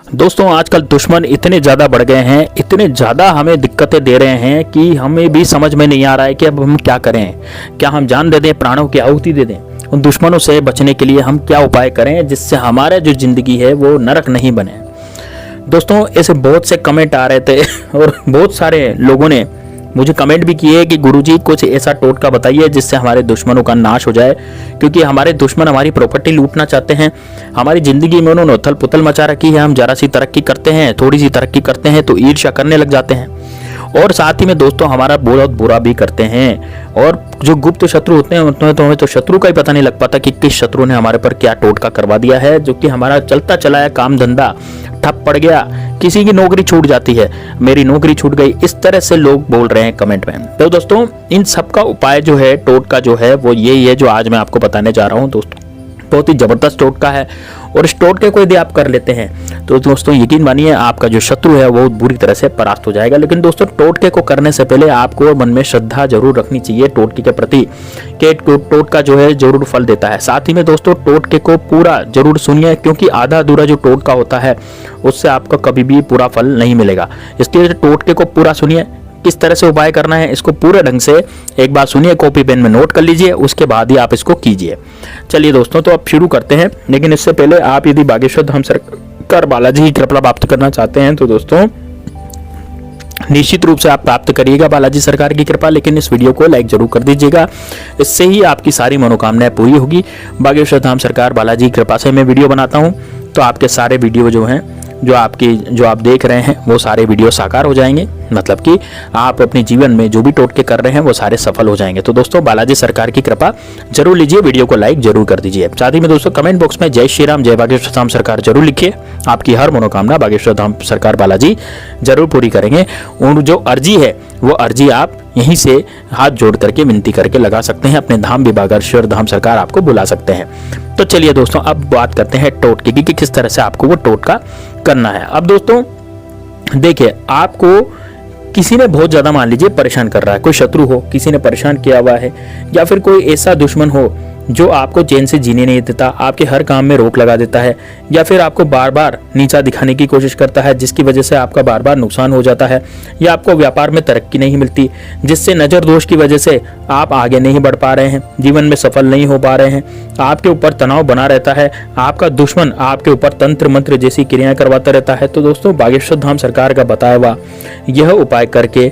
दोस्तों आजकल दुश्मन इतने ज़्यादा बढ़ गए हैं, इतने ज़्यादा हमें दिक्कतें दे रहे हैं कि हमें भी समझ में नहीं आ रहा है कि अब हम क्या करें। क्या हम जान दे दें, प्राणों की आहुति दे दें? उन दुश्मनों से बचने के लिए हम क्या उपाय करें जिससे हमारा जो ज़िंदगी है वो नरक नहीं बने। दोस्तों ऐसे बहुत से कमेंट आ रहे थे और बहुत सारे लोगों ने मुझे कमेंट भी किए कि गुरुजी कुछ ऐसा टोटका बताइए जिससे हमारे दुश्मनों का नाश हो जाए, क्योंकि हमारे दुश्मन हमारी प्रॉपर्टी लूटना चाहते हैं। हमारी ज़िंदगी में उन्होंने उथल पुथल मचा रखी है। हम जरा सी तरक्की करते हैं, थोड़ी सी तरक्की करते हैं तो ईर्ष्या करने लग जाते हैं और साथ ही में दोस्तों हमारा बहुत बुरा भी करते हैं। और जो गुप्त शत्रु होते हैं उन्हें तो हमें तो शत्रु का ही पता नहीं लग पाता कि किस शत्रु ने हमारे पर क्या टोटका करवा दिया है, जो कि हमारा चलता चलाया काम धंधा ठप पड़ गया, किसी की नौकरी छूट जाती है, मेरी नौकरी छूट गई, इस तरह से लोग बोल रहे हैं कमेंट में। तो दोस्तों इन सब का उपाय जो है, टोटका जो है वो यही है जो आज मैं आपको बताने जा रहा हूँ। दोस्तों बहुत ही जबरदस्त टोटका है और इस टोटके को यदि आप कर लेते हैं तो दोस्तों यकीन मानिए आपका जो शत्रु है वो बुरी तरह से परास्त हो जाएगा। लेकिन दोस्तों टोटके को करने से पहले आपको मन में श्रद्धा जरूर रखनी चाहिए टोटके के प्रति कि टोटका जो है जरूर फल देता है। साथ ही में दोस्तों टोटके को पूरा जरूर सुनिए, क्योंकि आधा अधूरा जो टोटका होता है उससे आपको कभी भी पूरा फल नहीं मिलेगा। इसलिए टोटके को पूरा सुनिए, किस तरह से उपाय करना है इसको पूरे ढंग से एक बार सुनिए, कॉपी पेन में नोट कर लीजिए, उसके बाद ही आप इसको कीजिए। चलिए दोस्तों तो अब शुरू करते हैं। लेकिन इससे पहले आप यदि बागेश्वर धाम सरकार बालाजी की कृपा प्राप्त करना चाहते हैं तो दोस्तों निश्चित रूप से आप प्राप्त करिएगा बालाजी सरकार की कृपा। लेकिन इस वीडियो को लाइक जरूर कर दीजिएगा, इससे ही आपकी सारी मनोकामनाएं पूरी होगी। बागेश्वर धाम सरकार बालाजी की कृपा से मैं वीडियो बनाता हूं तो आपके सारे वीडियो जो हैं जो आप देख रहे हैं वो सारे वीडियो साकार हो जाएंगे, मतलब कि आप अपने जीवन में जो भी टोटके कर रहे हैं वो सारे सफल हो जाएंगे। तो दोस्तों बालाजी सरकार की कृपा जरूर लीजिए, वीडियो को लाइक जरूर कर दीजिए। साथ ही में दोस्तों कमेंट बॉक्स में जय श्री राम, जय बागेश्वर धाम सरकार जरूर लिखिए। आपकी हर मनोकामना बागेश्वर धाम सरकार बालाजी जरूर पूरी करेंगे। और जो अर्जी है वो अर्जी आप यहीं से हाथ जोड़ करके विनती करके लगा सकते हैं, अपने धाम भी बागेश्वर धाम सरकार आपको बुला सकते हैं। तो चलिए दोस्तों अब बात करते हैं टोटके की कि किस तरह से आपको वो टोटका करना है। अब दोस्तों देखिए, आपको किसी ने बहुत ज्यादा मान लीजिए परेशान कर रहा है, कोई शत्रु हो, किसी ने परेशान किया हुआ है, या फिर कोई ऐसा दुश्मन हो जो आपको चैन से जीने नहीं देता, आपके हर काम में रोक लगा देता है, या फिर आपको बार बार नीचा दिखाने की कोशिश करता है जिसकी वजह से आपका बार बार नुकसान हो जाता है, या आपको व्यापार में तरक्की नहीं मिलती, जिससे नजर दोष की वजह से आप आगे नहीं बढ़ पा रहे हैं, जीवन में सफल नहीं हो पा रहे हैं, आपके ऊपर तनाव बना रहता है, आपका दुश्मन आपके ऊपर तंत्र मंत्र जैसी क्रियाएं करवाता रहता है। तो दोस्तों बागेश्वर धाम सरकार का बताया हुआ यह उपाय करके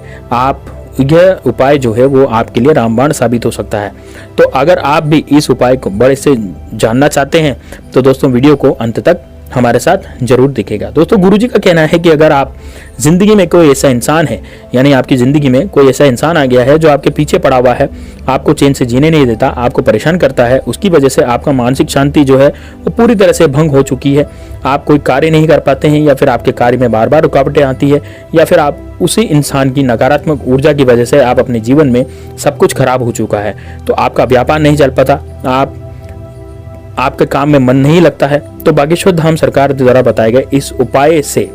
यह उपाय जो है वो आपके लिए रामबाण साबित हो सकता है। तो अगर आप भी इस उपाय को बड़े से जानना चाहते हैं तो दोस्तों वीडियो को अंत तक हमारे साथ जरूर दिखेगा। दोस्तों गुरुजी का कहना है कि अगर आप जिंदगी में कोई ऐसा इंसान है, यानी आपकी जिंदगी में कोई ऐसा इंसान आ गया है जो आपके पीछे पड़ा हुआ है, आपको चैन से जीने नहीं देता, आपको परेशान करता है, उसकी वजह से आपका मानसिक शांति जो है वो पूरी तरह से भंग हो चुकी है, आप कोई कार्य नहीं कर पाते हैं, या फिर आपके कार्य में बार बार रुकावटें आती है, या फिर आप उसी इंसान की नकारात्मक ऊर्जा की वजह से आप अपने जीवन में सब कुछ खराब हो चुका है, तो आपका व्यापार नहीं चल पाता, आपके काम में मन नहीं लगता है, तो बागेश्वर धाम सरकार द्वारा बताए गए इस उपाय से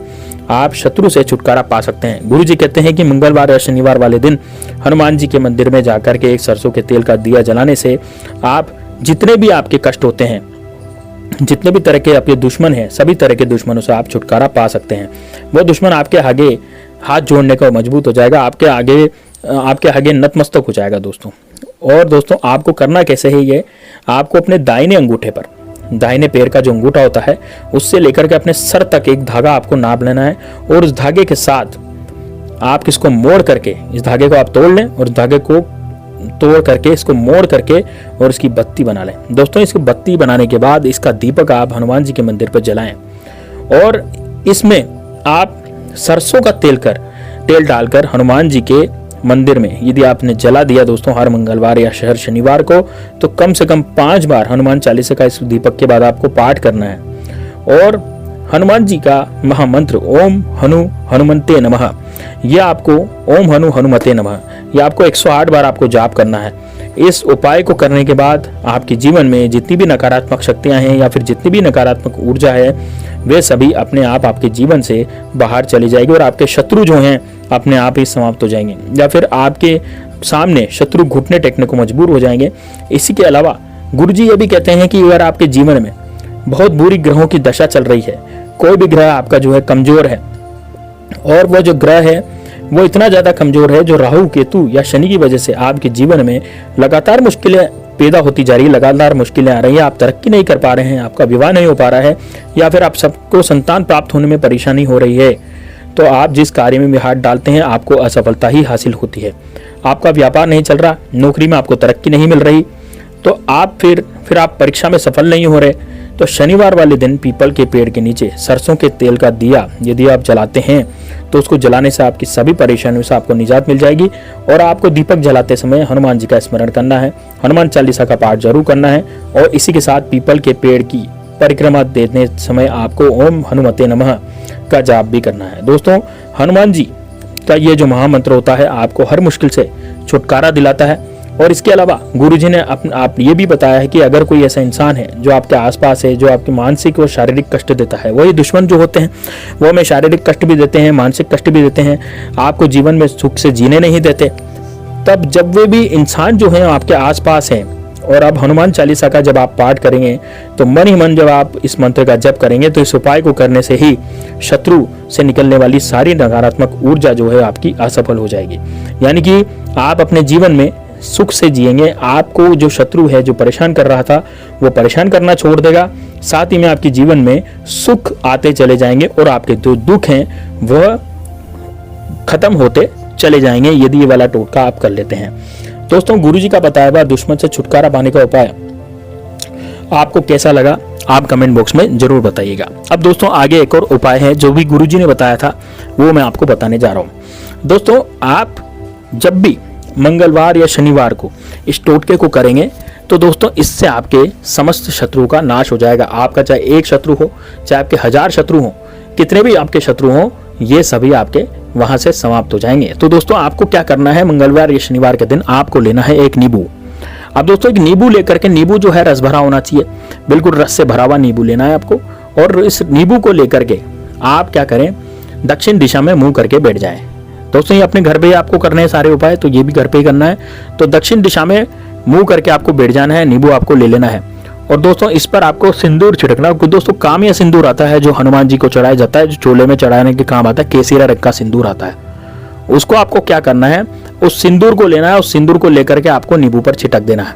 आप शत्रु से छुटकारा पा सकते हैं। गुरुजी कहते हैं कि मंगलवार या शनिवार वाले दिन हनुमान जी के मंदिर में जाकर के एक सरसों के तेल का दिया जलाने से आप जितने भी आपके कष्ट होते हैं, जितने भी तरह के आपके दुश्मन हैं, सभी तरह के दुश्मनों से आप छुटकारा पा सकते हैं। वो दुश्मन आपके आगे हाथ जोड़ने का मजबूत हो जाएगा, आपके आगे नतमस्तक हो जाएगा दोस्तों। और दोस्तों आपको करना कैसे है, ये आपको अपने दाहिने अंगूठे पर, दाहिने पैर का जो अंगूठा होता है उससे लेकर के अपने सर तक एक धागा आपको नाप लेना है, और उस धागे के साथ आप इसको मोड़ करके, इस धागे को आप तोड़ लें और इस धागे को तोड़ करके इसको मोड़ करके और इसकी बत्ती बना लें। दोस्तों इसकी बत्ती बनाने के बाद इसका दीपक आप हनुमान जी के मंदिर पर जलाएं, और इसमें आप सरसों का तेल डालकर हनुमान जी के मंदिर में यदि आपने जला दिया दोस्तों हर मंगलवार या हर शनिवार को, तो कम से कम 5 बार हनुमान चालीसा का इस दीपक के बाद आपको पाठ करना है। और हनुमान जी का महामंत्र ओम हनुमते नमः, यह आपको ओम हनुमते नमः, यह आपको 108 बार आपको जाप करना है। इस उपाय को करने के बाद आपके जीवन में जितनी भी नकारात्मक शक्तियां हैं या फिर जितनी भी नकारात्मक ऊर्जा है वे सभी अपने आप आपके जीवन से बाहर चली जाएगी, और आपके शत्रु जो हैं अपने आप ही समाप्त हो जाएंगे, या फिर आपके सामने शत्रु घुटने टेकने को मजबूर हो जाएंगे। इसी के अलावा गुरुजी ये भी कहते हैं कि अगर आपके जीवन में बहुत बुरी ग्रहों की दशा चल रही है, कोई भी ग्रह आपका जो है कमजोर है, और वो जो ग्रह है वो इतना ज्यादा कमजोर है, जो राहु केतु या शनि की वजह से आपके जीवन में लगातार मुश्किलें पैदा होती जा रही है, लगातार मुश्किलें आ रही हैं, आप तरक्की नहीं कर पा रहे हैं, आपका विवाह नहीं हो पा रहा है, या फिर आप सबको संतान प्राप्त होने में परेशानी हो रही है, तो आप जिस कार्य में भी हाथ डालते हैं आपको असफलता ही हासिल होती है। आपका व्यापार नहीं चल रहा, नौकरी में आपको तरक्की नहीं मिल रही, तो आप फिर आप परीक्षा में सफल नहीं हो रहे, तो शनिवार वाले दिन पीपल के पेड़ के नीचे सरसों के तेल का दिया यदि आप जलाते हैं तो उसको जलाने से आपकी सभी परेशानियों से आपको निजात मिल जाएगी। और आपको दीपक जलाते समय हनुमान जी का स्मरण करना है, हनुमान चालीसा का पाठ जरूर करना है, और इसी के साथ पीपल के पेड़ की परिक्रमा देने समय आपको ओम हनुमते नमः का जाप भी करना है। दोस्तों, हनुमान जी का ये जो महामंत्र होता है आपको हर मुश्किल से छुटकारा दिलाता है। और इसके अलावा गुरुजी ने आप ये भी बताया है कि अगर कोई ऐसा इंसान है जो आपके आसपास है, जो आपके मानसिक और शारीरिक कष्ट देता है, वही दुश्मन जो होते हैं वो हमें शारीरिक कष्ट भी देते हैं, मानसिक कष्ट भी देते हैं, आपको जीवन में सुख से जीने नहीं देते, तब जब वे भी इंसान जो है आपके आसपास है, और अब हनुमान चालीसा का जब आप पाठ करेंगे तो मन ही मन जब आप इस मंत्र का जप करेंगे तो इस उपाय को करने से ही शत्रु से निकलने वाली सारी नकारात्मक ऊर्जा जो है आपकी असफल हो जाएगी। यानी कि आप अपने जीवन में सुख से जिएंगे, आपको जो शत्रु है जो परेशान कर रहा था वो परेशान करना छोड़ देगा, साथ ही में आपके जीवन में सुख आते चले जाएंगे और आपके जो दुख हैं वह खत्म होते चले जाएंगे यदि ये वाला टोटका आप कर लेते हैं। दोस्तों, गुरुजी का बताया हुआ दुश्मन से छुटकारा पाने का उपाय आपको कैसा लगा आप कमेंट बॉक्स में जरूर बताइएगा। अब दोस्तों आगे एक और उपाय है जो भी गुरुजी ने बताया था वो मैं आपको बताने जा रहा हूं। दोस्तों, आप जब भी मंगलवार या शनिवार को इस टोटके को करेंगे तो दोस्तों इससे आपके समस्त शत्रुओं का नाश हो जाएगा। आपका चाहे एक शत्रु हो, चाहे आपके 1000 शत्रु हो, कितने भी आपके शत्रु हो, ये सभी आपके वहां से समाप्त हो जाएंगे। तो दोस्तों आपको क्या करना है, मंगलवार या शनिवार के दिन आपको लेना है एक नींबू। अब दोस्तों एक नींबू लेकर के, नींबू जो है रस भरा होना चाहिए, बिल्कुल रस से भरा हुआ नींबू लेना है आपको, और इस नींबू को लेकर के आप क्या करें, दक्षिण दिशा में मुंह करके बैठ जाएं। दोस्तों ये अपने घर पे ही आपको करने हैं सारे उपाय, तो ये भी घर पे ही करना है। तो दक्षिण दिशा में मुंह करके आपको बैठ जाना है, नींबू आपको ले लेना है, और दोस्तों इस पर आपको सिंदूर छिड़कना। दोस्तों कामिया सिंदूर आता है जो हनुमान जी को चढ़ाया जाता है, जो चोले में चढ़ाने के काम आता है, केसरिया रंग का सिंदूर आता है, उसको आपको क्या करना है, उस सिंदूर को लेना है, उस सिंदूर को लेकर के आपको नींबू पर छिटक देना है।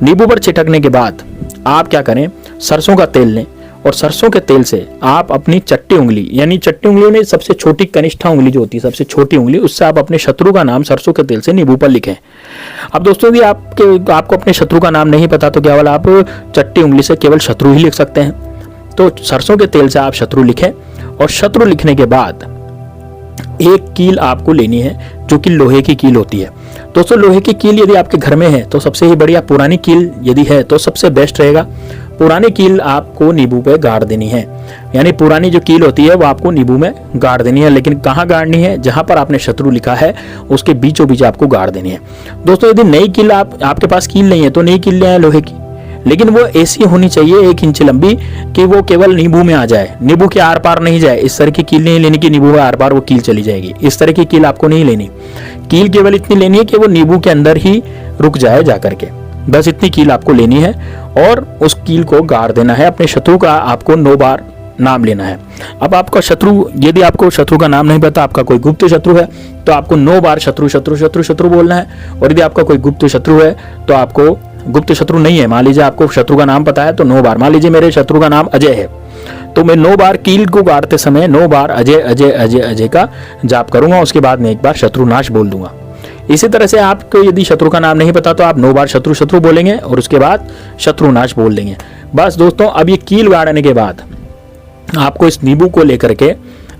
नींबू पर छिटकने के बाद आप क्या करें, सरसों का तेल लें, और सरसों के तेल से आप अपनी चट्टी उंगली, यानी चट्टी उंगली में सबसे छोटी कनिष्ठा उंगली जो होती है, सबसे छोटी उंगली, उससे आप अपने शत्रु का नाम सरसों के तेल से नींबू पर लिखें। अब दोस्तों यदि आपको अपने शत्रु का नाम नहीं पता तो केवल आप चट्टी उंगली से केवल शत्रु ही लिख सकते हैं। तो सरसों के तेल से आप शत्रु लिखें, और शत्रु लिखने के बाद एक कील आपको लेनी है जो कि लोहे की कील होती है। दोस्तों लोहे की कील यदि आपके घर में है तो सबसे ही बढ़िया, पुरानी कील यदि है तो सबसे बेस्ट रहेगा। पुरानी कील आपको नींबू पे गाड़ देनी है, यानी पुरानी जो कील होती है वो आपको नींबू में गाड़ देनी है, लेकिन कहाँ गाड़नी है, जहां पर आपने शत्रु लिखा है उसके बीचों बीच आपको गाड़ देनी है। दोस्तों यदि नई कील आपके पास कील नहीं है तो नई कील ले आए लोहे की, लेकिन वो ऐसी होनी चाहिए 1 इंच लंबी कि वो केवल नींबू में आ जाए, नींबू के आर पार नहीं जाए। इस तरह की कील नहीं लेनी कि नींबू के आर पार वो कील चली जाएगी, इस तरह की कील आपको नहीं लेनी। कील केवल इतनी लेनी है कि वो नींबू के अंदर ही रुक जाए जाकर के, बस इतनी कील आपको लेनी है, और उस कील को गाड़ देना है। अपने शत्रु का आपको 9 बार नाम लेना है। अब आपका शत्रु, यदि आपको शत्रु का नाम नहीं पता, आपका कोई गुप्त शत्रु है तो आपको 9 बार शत्रु शत्रु शत्रु शत्रु बोलना है। और यदि आपका कोई गुप्त शत्रु है तो आपको, गुप्त शत्रु नहीं है, मान लीजिए आपको शत्रु का नाम पता है तो 9 बार, मान लीजिए मेरे शत्रु का नाम अजय है तो मैं 9 बार कील को गाड़ते समय 9 बार अजय अजय अजय अजय का जाप करूंगा, उसके बाद में एक बार शत्रुनाश बोल दूंगा। इसी तरह से आपको यदि शत्रु का नाम नहीं पता तो आप 9 बार शत्रु शत्रु बोलेंगे और उसके बाद शत्रुनाश बोल देंगे। बस दोस्तों अब ये कील गाड़ने के बाद आपको इस नींबू को लेकर के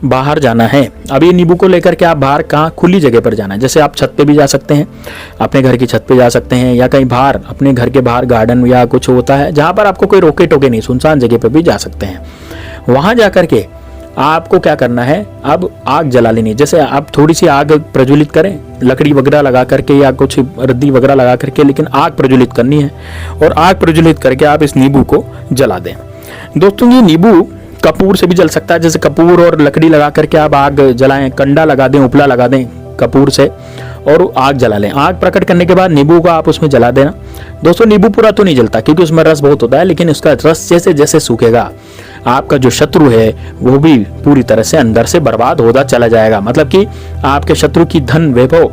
बाहर जाना है। अब ये नींबू को लेकर के आप बाहर कहाँ, खुली जगह पर जाना है, जैसे आप छत पे भी जा सकते हैं, अपने घर की छत पे जा सकते हैं, या कहीं बाहर अपने घर के बाहर गार्डन या कुछ होता है जहाँ पर आपको कोई रोके टोके नहीं, सुनसान जगह पर भी जा सकते हैं। वहाँ जा करके आपको क्या करना है, अब आग जला लेनी है। जैसे आप थोड़ी सी आग प्रज्वलित करें, लकड़ी वगैरह लगा करके या कुछ रद्दी वगैरह लगा करके, लेकिन आग प्रज्वलित करनी है, और आग प्रज्वलित करके आप इस नींबू को जला दें। दोस्तों ये नींबू कपूर से भी जल सकता है, जैसे कपूर और लकड़ी लगा करके आप आग जलाएं, कंडा लगा दें, उपला लगा दें कपूर से और आग जला लें। आग प्रकट करने के बाद नींबू को आप उसमें जला देना। दोस्तों नींबू पूरा तो नहीं जलता क्योंकि उसमें रस बहुत होता है, लेकिन उसका रस जैसे जैसे सूखेगा आपका जो शत्रु है वो भी पूरी तरह से अंदर से बर्बाद होता चला जाएगा। मतलब कि आपके शत्रु की धन वैभव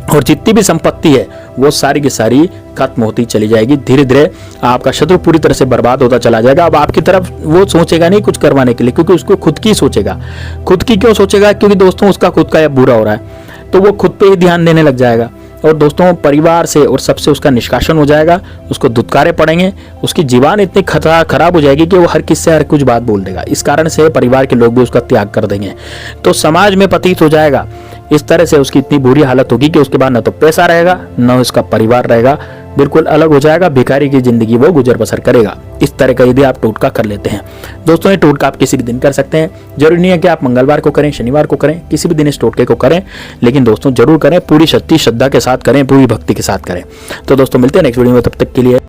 और जितनी भी संपत्ति है वो सारी की सारी खत्म होती चली जाएगी। धीरे धीरे आपका शत्रु पूरी तरह से बर्बाद होता चला जाएगा। अब आपकी तरफ वो सोचेगा नहीं कुछ करवाने के लिए, क्योंकि उसको खुद की सोचेगा। खुद की क्यों सोचेगा? क्योंकि दोस्तों उसका खुद का बुरा हो रहा है, तो वो खुद पे ही ध्यान देने लग जाएगा। और दोस्तों परिवार से और सबसे उसका निष्कासन हो जाएगा, उसको धुतकारे पड़ेंगे, उसकी जीवान इतनी खराब हो जाएगी कि वो हर किससे हर कुछ बात बोल देगा। इस कारण से परिवार के लोग भी उसका त्याग कर देंगे, तो समाज में पतित हो जाएगा। इस तरह से उसकी इतनी बुरी हालत होगी कि उसके बाद न तो पैसा रहेगा न उसका परिवार रहेगा, बिल्कुल अलग हो जाएगा। भिखारी की जिंदगी वो गुजर बसर करेगा। इस तरह का यदि आप टोटका कर लेते हैं दोस्तों, ये टोटका आप किसी भी दिन कर सकते हैं। जरूरी नहीं है कि आप मंगलवार को करें, शनिवार को करें, किसी भी दिन इस टोटके को करें, लेकिन दोस्तों जरूर करें, पूरी शक्ति श्रद्धा के साथ करें, पूरी भक्ति के साथ करें। तो दोस्तों मिलते हैं नेक्स्ट वीडियो में, तब तक के लिए